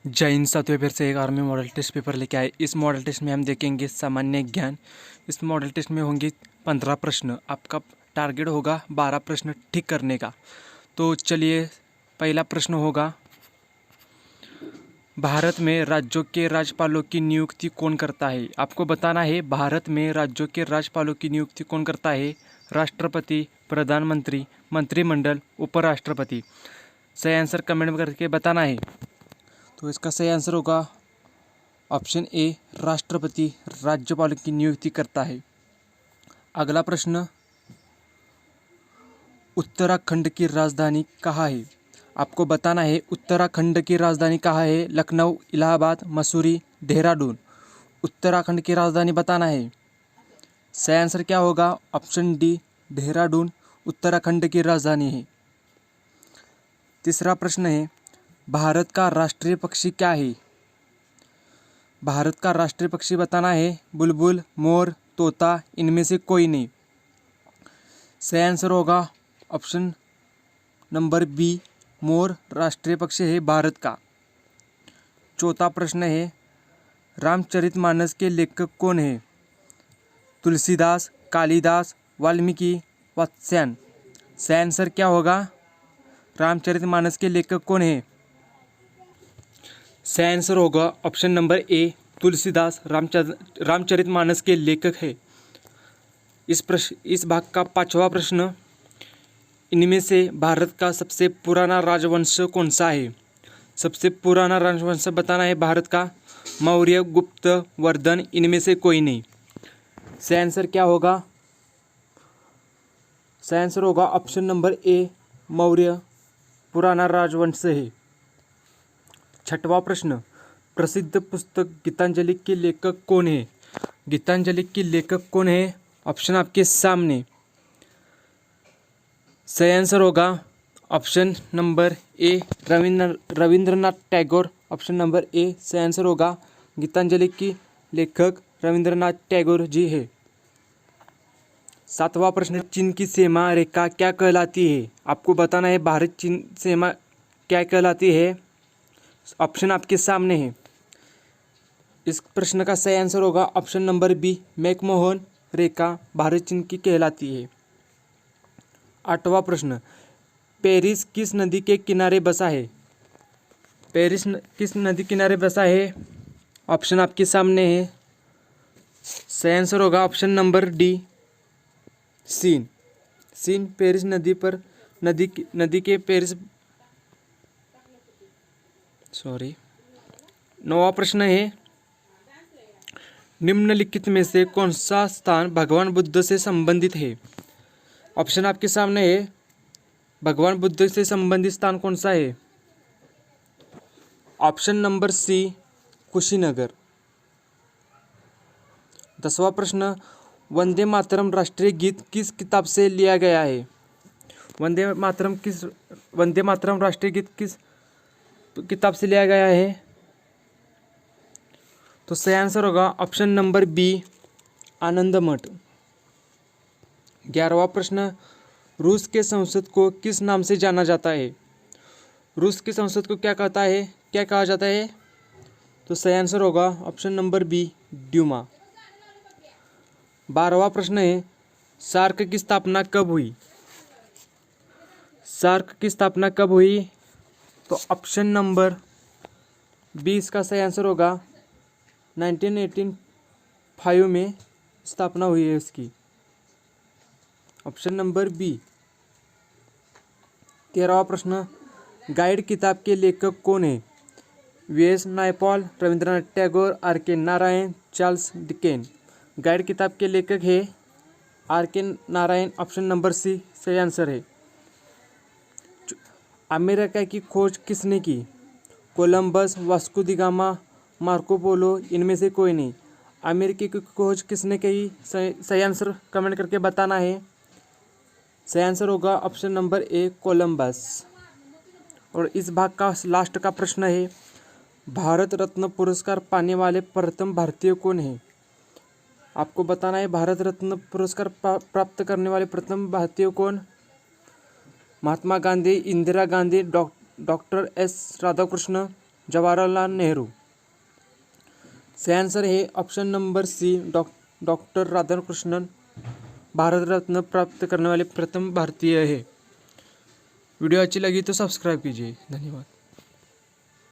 जय हिंद साथियों, फिर से एक आर्मी मॉडल टेस्ट पेपर लेके आए। इस मॉडल टेस्ट में हम देखेंगे सामान्य ज्ञान। इस मॉडल टेस्ट में होंगे 15 प्रश्न। आपका टारगेट होगा 12 प्रश्न ठीक करने का। तो चलिए, पहला प्रश्न होगा, भारत में राज्यों के राज्यपालों की नियुक्ति कौन करता है? आपको बताना है भारत में राज्यों के राज्यपालों की नियुक्ति कौन करता है। राष्ट्रपति, प्रधानमंत्री, मंत्रिमंडल, उपराष्ट्रपति। सही आंसर कमेंट में करके बताना है। तो इसका सही आंसर होगा ऑप्शन ए, राष्ट्रपति राज्यपालों की नियुक्ति करता है। अगला प्रश्न, उत्तराखंड की राजधानी कहाँ है? आपको बताना है उत्तराखंड की राजधानी कहाँ है। लखनऊ, इलाहाबाद, मसूरी, देहरादून। उत्तराखंड की राजधानी बताना है। सही आंसर क्या होगा? ऑप्शन डी, देहरादून उत्तराखंड की राजधानी है। तीसरा प्रश्न है, भारत का राष्ट्रीय पक्षी क्या है? भारत का राष्ट्रीय पक्षी बताना है। बुलबुल, मोर, तोता, इनमें से कोई नहीं। सही आंसर होगा ऑप्शन नंबर बी, मोर राष्ट्रीय पक्षी है भारत का। चौथा प्रश्न है, रामचरितमानस के लेखक कौन है? तुलसीदास, कालिदास, वाल्मीकि, वात्स्यायन। सही आंसर क्या होगा? रामचरितमानस के लेखक कौन है? सही आंसर होगा option number A, Tulsidas Ramcharitmanas के लेखक है। इस भाग का पांचवा प्रश्न, इनमें से भारत का सबसे पुराना राजवंश कौन सा है? सबसे पुराना राजवंश बताना है भारत का। मौर्य, गुप्त, वर्धन, इनमें से कोई नहीं। सही आंसर क्या होगा? सही आंसर होगा ऑप्शन नंबर ए, मौर्य पुराना राजवंश है। छठवां प्रश्न, प्रसिद्ध पुस्तक गीतांजलि के लेखक कौन है? गीतांजलि के लेखक कौन है? ऑप्शन आपके सामने। सही आंसर होगा option number A, Rabindranath Tagore. Option number A सही आंसर होगा। गीतांजलि की लेखक रविंद्रनाथ टैगोर जी है। सातवां प्रश्न, चीन की सीमा रेखा क्या कहलाती है? आपको बताना है भारत चीन सीमा क्या कहलाती है। ऑप्शन आपके सामने है। इस प्रश्न का सही आंसर होगा ऑप्शन नंबर बी, मैकमोहन रेखा भारत चीन की कहलाती है। आठवां प्रश्न, पेरिस किस नदी के किनारे बसा है? पेरिस किस नदी किनारे बसा है? ऑप्शन आपके सामने है। सही आंसर होगा option number D, Seine. Seine Paris नदी पर नदी के पेरिस नौवां प्रश्न है, निम्नलिखित में से कौन सा स्थान भगवान बुद्ध से संबंधित है? ऑप्शन आपके सामने है। भगवान बुद्ध से संबंधित स्थान कौन सा है? Option number C, Kushinagar. 10वां प्रश्न, वंदे मातरम राष्ट्रीय गीत किस किताब से लिया गया है? वंदे मातरम राष्ट्रीय गीत किस किताब से लिया गया है? तो सही आंसर होगा ऑप्शन नंबर बी, आनंद मठ। 11वां प्रश्न, रूस के संसद को किस नाम से जाना जाता है? रूस की संसद को क्या कहा जाता है? तो सही आंसर होगा ऑप्शन नंबर बी, ड्यूमा। 12वां प्रश्न है, सार्क की स्थापना कब हुई? सार्क की स्थापना कब हुई? तो ऑप्शन नंबर बी इसका सही आंसर होगा। 1985 में स्थापना हुई है इसकी। Option number B. 13वां प्रश्न, गाइड किताब के लेखक कौन है? V S. Naipaul, Rabindranath Tagore, R K. Narayan, Charles Dicken. Guide किताब के लेखक है R K. Narayan. Option number C सही आंसर है। अमेरिका की खोज किसने की? Columbus, Vasco da Gama, Marco Polo, इनमें से कोई नहीं। अमेरिका की खोज किसने की? सही आंसर कमेंट करके बताना है। सही आंसर होगा ऑप्शन नंबर ए, कोलंबस। और इस भाग का लास्ट का प्रश्न है, भारत रत्न पुरस्कार पाने वाले प्रथम भारतीय कौन है? आपको बताना है भारत रत्न पुरस्कार प्राप्त करने वाले प्रथम भारतीय कौन? Mahatma Gandhi, Indira Gandhi, doctor S Radhakrishna, Jawaharlal Nehru. सही आंसर है option number C, doctor Radhakrishnan Bharat Ratna प्राप्त करने वाले प्रथम भारतीय है। वीडियो अच्छी लगी तो सब्सक्राइब कीजिए। धन्यवाद।